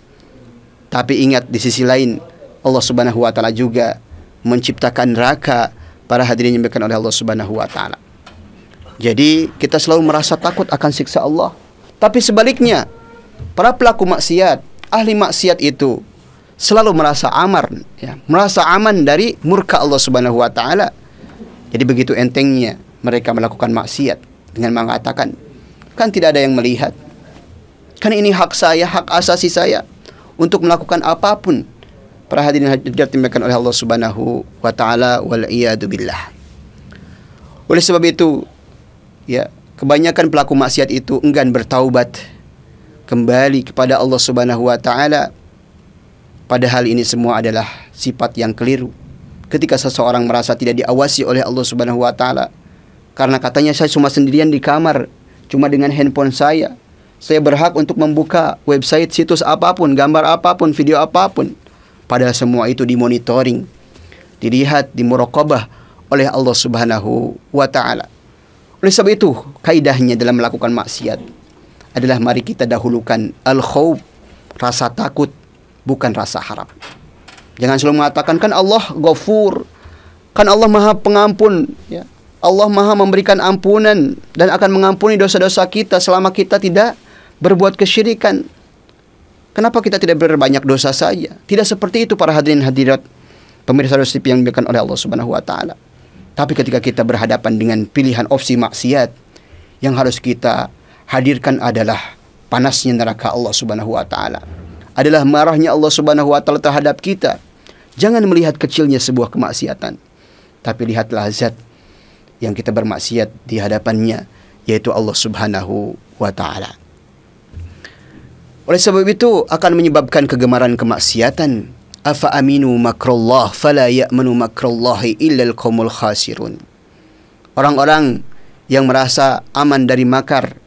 Tapi ingat, di sisi lain Allah Subhanahu wa taala juga menciptakan neraka, para hadirin yang dimuliakan oleh Allah Subhanahu wa taala. Jadi kita selalu merasa takut akan siksa Allah. Tapi sebaliknya, para pelaku maksiat, ahli maksiat itu selalu merasa aman, ya, merasa aman dari murka Allah Subhanahu wa taala. Jadi begitu entengnya mereka melakukan maksiat dengan mengatakan, kan tidak ada yang melihat. Kan ini hak saya, hak asasi saya untuk melakukan apapun. Para hadirin dimuliakan oleh Allah Subhanahu wa taala, wal iyadu billah. Oleh sebab itu, ya, kebanyakan pelaku maksiat itu enggan bertaubat kembali kepada Allah Subhanahu wa taala. Padahal ini semua adalah sifat yang keliru. Ketika seseorang merasa tidak diawasi oleh Allah Subhanahu wa taala, karena katanya saya cuma sendirian di kamar, cuma dengan handphone saya berhak untuk membuka website, situs apapun, gambar apapun, video apapun. Padahal semua itu dimonitoring, dilihat, dimuraqabah oleh Allah Subhanahu wa taala. Oleh sebab itu, kaidahnya dalam melakukan maksiat adalah mari kita dahulukan al-khauf, rasa takut, bukan rasa harap. Jangan selalu mengatakan, kan Allah Ghafur, kan Allah Maha Pengampun, ya. Allah Maha memberikan ampunan dan akan mengampuni dosa-dosa kita selama kita tidak berbuat kesyirikan. Kenapa kita tidak berbanyak dosa saja? Tidak seperti itu para hadirin hadirat pemirsa Rosyid yang dimuliakan oleh Allah Subhanahu wa taala. Tapi ketika kita berhadapan dengan pilihan opsi maksiat, yang harus kita hadirkan adalah panasnya neraka Allah Subhanahu wa taala. Adalah marahnya Allah Subhanahu wa taala terhadap kita. Jangan melihat kecilnya sebuah kemaksiatan, tapi lihatlah zat yang kita bermaksiat di hadapannya, yaitu Allah Subhanahu wa taala. Oleh sebab itu akan menyebabkan kegemaran kemaksiatan. Afa aminu makrullah fala ya'manu makrallahi illa al-qaumul khasirun. Orang-orang yang merasa aman dari makar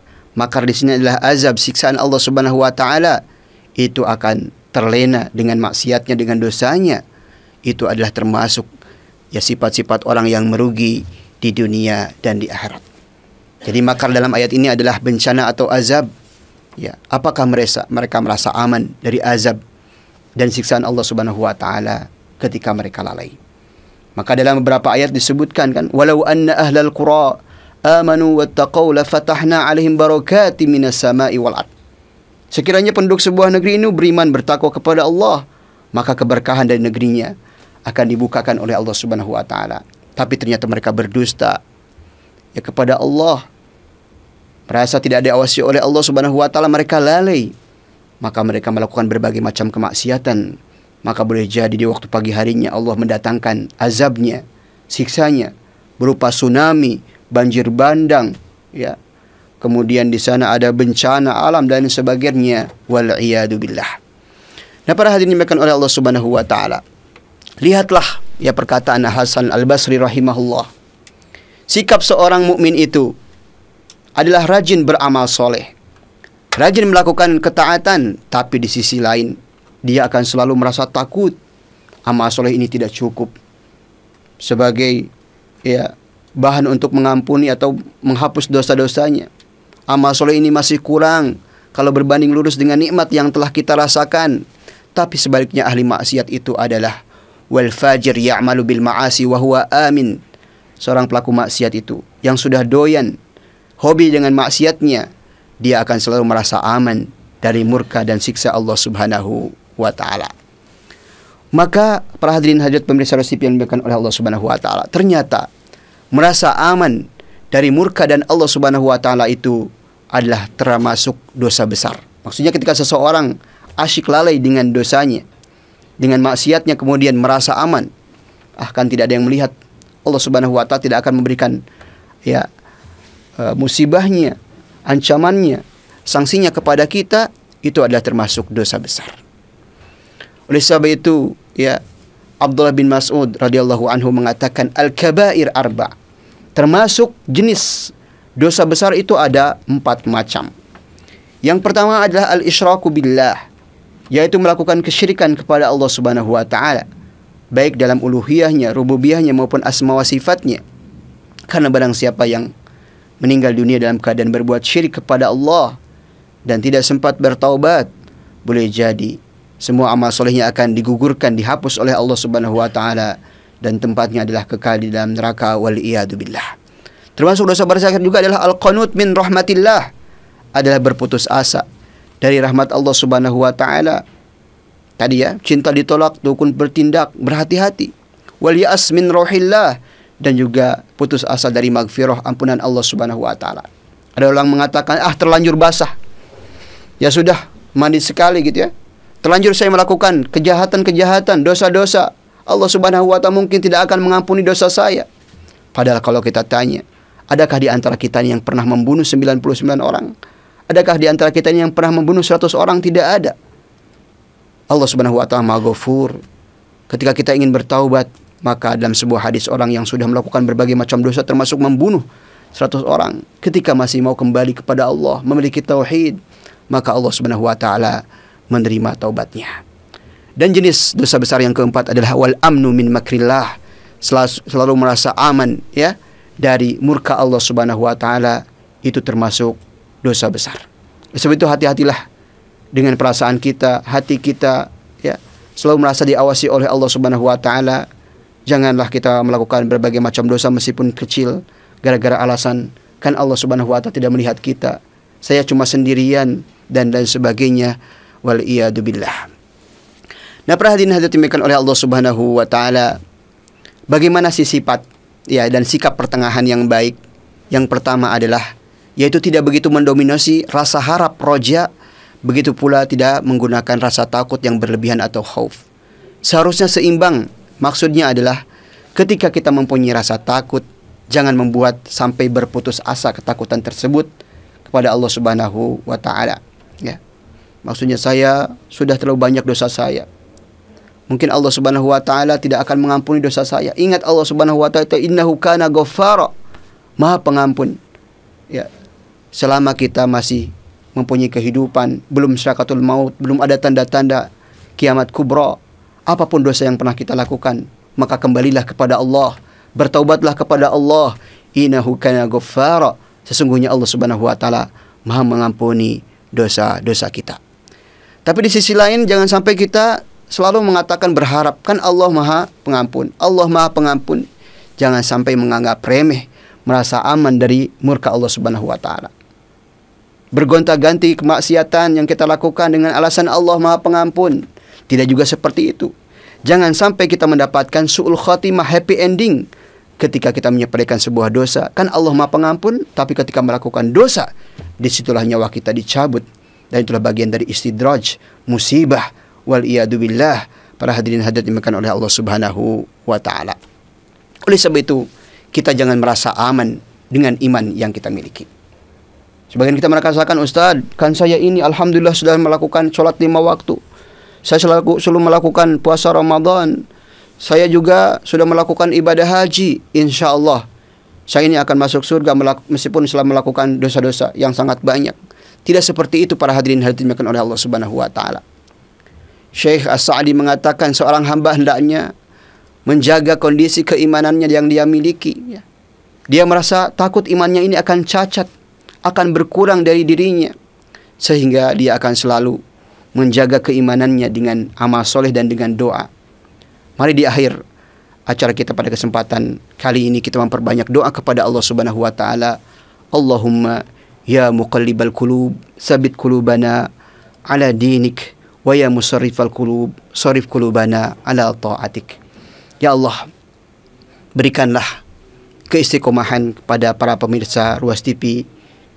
di sini adalah azab, siksaan Allah Subhanahu wa taala, itu akan terlena dengan maksiatnya, dengan dosanya. Itu adalah termasuk ya sifat-sifat orang yang merugi di dunia dan di akhirat. Jadi makar dalam ayat ini adalah bencana atau azab. Ya, apakah mereka merasa aman dari azab dan siksaan Allah Subhanahu wa taala ketika mereka lalai? Maka dalam beberapa ayat disebutkan kan, walau anna ahlal qura amanu wattaqau la fatahna alaihim barakatim minas sama'i wal ard. Sekiranya penduduk sebuah negeri ini beriman, bertakwa kepada Allah, maka keberkahan dari negerinya akan dibukakan oleh Allah Subhanahu wa taala. Tapi ternyata mereka berdusta ya kepada Allah, merasa tidak diawasi oleh Allah Subhanahu wa taala, mereka lalai. Maka mereka melakukan berbagai macam kemaksiatan. Maka boleh jadi di waktu pagi harinya Allah mendatangkan azabnya, siksanya berupa tsunami, banjir bandang, ya. Kemudian di sana ada bencana alam dan sebagainya, wal iyadu billah. Nah, para hadirin dimuliakan oleh Allah Subhanahu wa taala, lihatlah ya perkataan Hasan Al-Basri rahimahullah. Sikap seorang mukmin itu adalah rajin beramal soleh, rajin melakukan ketaatan, tapi di sisi lain dia akan selalu merasa takut amal soleh ini tidak cukup sebagai ya bahan untuk mengampuni atau menghapus dosa-dosanya. Amal soleh ini masih kurang kalau berbanding lurus dengan nikmat yang telah kita rasakan. Tapi sebaliknya ahli maksiat itu adalah wal fajir ya'malu bil ma'asi wa huwa amin. Seorang pelaku maksiat itu yang sudah doyan hobi dengan maksiatnya, dia akan selalu merasa aman dari murka dan siksa Allah Subhanahu wa taala. Maka para hadirin hadirat pemirsa Rosyid yang dimuliakan oleh Allah Subhanahu wa taala, ternyata merasa aman dari murka dan Allah Subhanahu wa taala itu adalah termasuk dosa besar. Maksudnya ketika seseorang asyik lalai dengan dosanya, dengan maksiatnya, kemudian merasa aman, kan tidak ada yang melihat, Allah Subhanahu wa taala tidak akan memberikan ya musibahnya, ancamannya, sanksinya kepada kita, itu adalah termasuk dosa besar. Oleh sebab itu, ya, Abdullah bin Mas'ud radhiyallahu anhu mengatakan al-kabair arba'. Termasuk jenis dosa besar itu ada 4 macam. Yang pertama adalah al-isyraku billah, yaitu melakukan kesyirikan kepada Allah Subhanahu wa taala, baik dalam uluhiyahnya, rububiyahnya maupun asma wa sifatnya. Karena barang siapa yang meninggal dunia dalam keadaan berbuat syirik kepada Allah dan tidak sempat bertaubat, boleh jadi semua amal solehnya akan digugurkan, dihapus oleh Allah Subhanahu wa taala, dan tempatnya adalah kekal di dalam neraka, wal iyadu billah. Termasuk dosa besar juga adalah al-qanut min rahmatillah, adalah berputus asa dari rahmat Allah Subhanahu wa taala. Tadi ya, cinta ditolak, dukun bertindak, berhati-hati. Wal ya'as min rohillah, dan juga putus asa dari magfirah, ampunan Allah Subhanahu wa taala. Ada orang mengatakan, terlanjur basah. Ya sudah, mandi sekali gitu ya. Terlanjur saya melakukan kejahatan-kejahatan, dosa-dosa. Allah Subhanahu wa taala mungkin tidak akan mengampuni dosa saya. Padahal kalau kita tanya, adakah di antara kita yang pernah membunuh 99 orang? Adakah di antara kita yang pernah membunuh 100 orang? Tidak ada. Allah Subhanahu wa taala Maha Ghafur. Ketika kita ingin bertaubat, maka dalam sebuah hadis, orang yang sudah melakukan berbagai macam dosa termasuk membunuh 100 orang, ketika masih mau kembali kepada Allah, memiliki tauhid, maka Allah Subhanahu wa taala menerima taubatnya. Dan jenis dosa besar yang keempat adalah wal amnu min makrillah, selalu merasa aman ya dari murka Allah Subhanahu wa taala, itu termasuk dosa besar. Sebab itu hati-hatilah dengan perasaan kita, hati kita ya, selalu merasa diawasi oleh Allah Subhanahu wa taala. Janganlah kita melakukan berbagai macam dosa meskipun kecil gara-gara alasan kan Allah Subhanahu wa taala tidak melihat kita, saya cuma sendirian, dan lain sebagainya, wal iyadu billah. Nah, para hadirin hadirat dimuliakan oleh Allah Subhanahu wa taala, bagaimana sifat ya dan sikap pertengahan yang baik? Yang pertama adalah yaitu tidak begitu mendominasi rasa harap, roja, begitu pula tidak menggunakan rasa takut yang berlebihan atau khauf. Seharusnya seimbang. Maksudnya adalah ketika kita mempunyai rasa takut, jangan membuat sampai berputus asa ketakutan tersebut kepada Allah Subhanahu wa taala ya. Maksudnya, saya sudah terlalu banyak dosa saya, mungkin Allah Subhanahu wa taala tidak akan mengampuni dosa saya. Ingat Allah Subhanahu wa taala, innahu kana ghaffara, Maha Pengampun. Ya, selama kita masih mempunyai kehidupan, belum syakatul maut, belum ada tanda-tanda kiamat kubra, apapun dosa yang pernah kita lakukan, maka kembalilah kepada Allah, bertaubatlah kepada Allah. Innahu kana ghaffara, sesungguhnya Allah Subhanahu wa taala Maha mengampuni dosa-dosa kita. Tapi di sisi lain, jangan sampai kita selalu mengatakan berharap, kan Allah Maha Pengampun, Allah Maha Pengampun. Jangan sampai menganggap remeh, merasa aman dari murka Allah Subhanahu wa taala. Bergonta-ganti kemaksiatan yang kita lakukan dengan alasan Allah Maha Pengampun. Tidak juga seperti itu. Jangan sampai kita mendapatkan su'ul khatimah, happy ending, ketika kita menyepelekan sebuah dosa. Kan Allah Maha Pengampun, tapi ketika melakukan dosa, disitulah nyawa kita dicabut. Dan itulah bagian dari istidraj, musibah, wal iyadu billah. Para hadirin hadirat dimuliakan oleh Allah Subhanahu wa taala. Oleh sebab itu, kita jangan merasa aman dengan iman yang kita miliki. Sebagian kita merasakan, Ustaz, kan saya ini alhamdulillah sudah melakukan sholat 5 waktu. Saya selalu melakukan puasa Ramadan. Saya juga sudah melakukan ibadah haji. Insya Allah saya ini akan masuk surga meskipun setelah melakukan dosa-dosa yang sangat banyak. Tidak seperti itu para hadirin hadirin dimuliakan oleh Allah Subhanahu wa taala. Syekh As-Sa'di mengatakan seorang hamba hendaknya menjaga kondisi keimanannya yang dia miliki. Dia merasa takut imannya ini akan cacat, akan berkurang dari dirinya, sehingga dia akan selalu menjaga keimanannya dengan amal soleh dan dengan doa. Mari di akhir acara kita pada kesempatan kali ini kita memperbanyak doa kepada Allah Subhanahu wa taala. Allahumma ya muqallibal qulub, sabit qulubana ala dinik, wa ya musarrifal qulub, sarif qulubana ala ta'atik. Ya Allah, berikanlah keistiqomahan kepada para pemirsa Ruas TV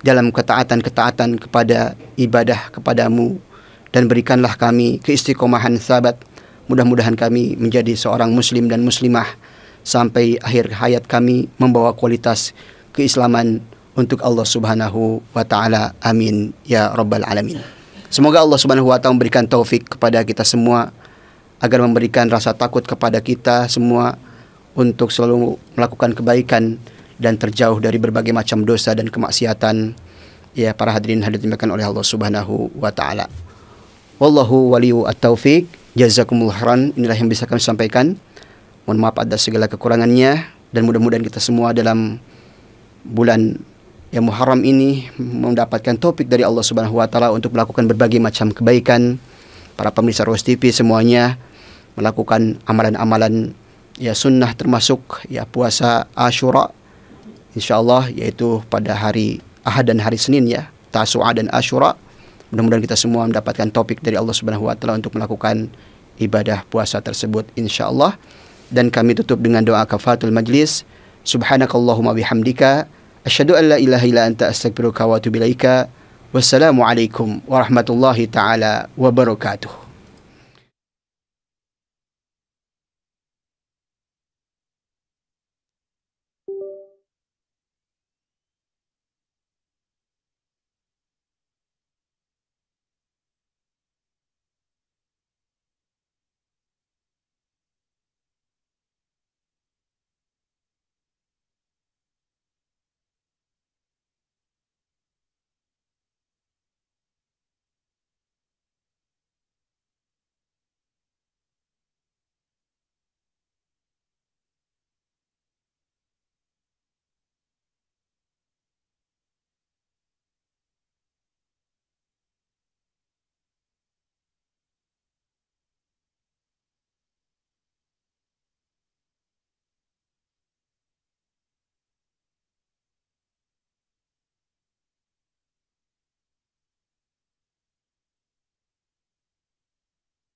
dalam ketaatan-ketaatan kepada ibadah kepadamu, dan berikanlah kami keistiqomahan sabat. Mudah-mudahan kami menjadi seorang muslim dan muslimah sampai akhir hayat kami, membawa kualitas keislaman untuk Allah Subhanahu wa taala. Amin ya rabbal alamin. Semoga Allah Subhanahu wa taala memberikan taufik kepada kita semua agar memberikan rasa takut kepada kita semua untuk selalu melakukan kebaikan dan terjauh dari berbagai macam dosa dan kemaksiatan. Ya, para hadirin dimuliakan oleh Allah Subhanahu wa taala. Wallahu waliyu at-taufiq. Jazakumullah khairan. Inilah yang bisa kami sampaikan. Mohon maaf atas segala kekurangannya, dan mudah-mudahan kita semua dalam bulan yang Muharram ini mendapatkan taufik dari Allah Subhanahu wa taala untuk melakukan berbagai macam kebaikan. Para pemirsa Roos TV semuanya melakukan amalan-amalan ya sunnah, termasuk ya puasa Asyura insyaallah, yaitu pada hari Ahad dan hari Senin ya, Tasu'a dan Asyura. Mudah-mudahan kita semua mendapatkan taufik dari Allah Subhanahu wa taala untuk melakukan ibadah puasa tersebut insyaallah. Dan kami tutup dengan doa kafaratul majlis. Subhanakallahumma bihamdika asyhadu an la ilaha illa anta astaghfiruka wa atubu ilaika. Wassalamualaikum warahmatullahi taala wabarakatuh.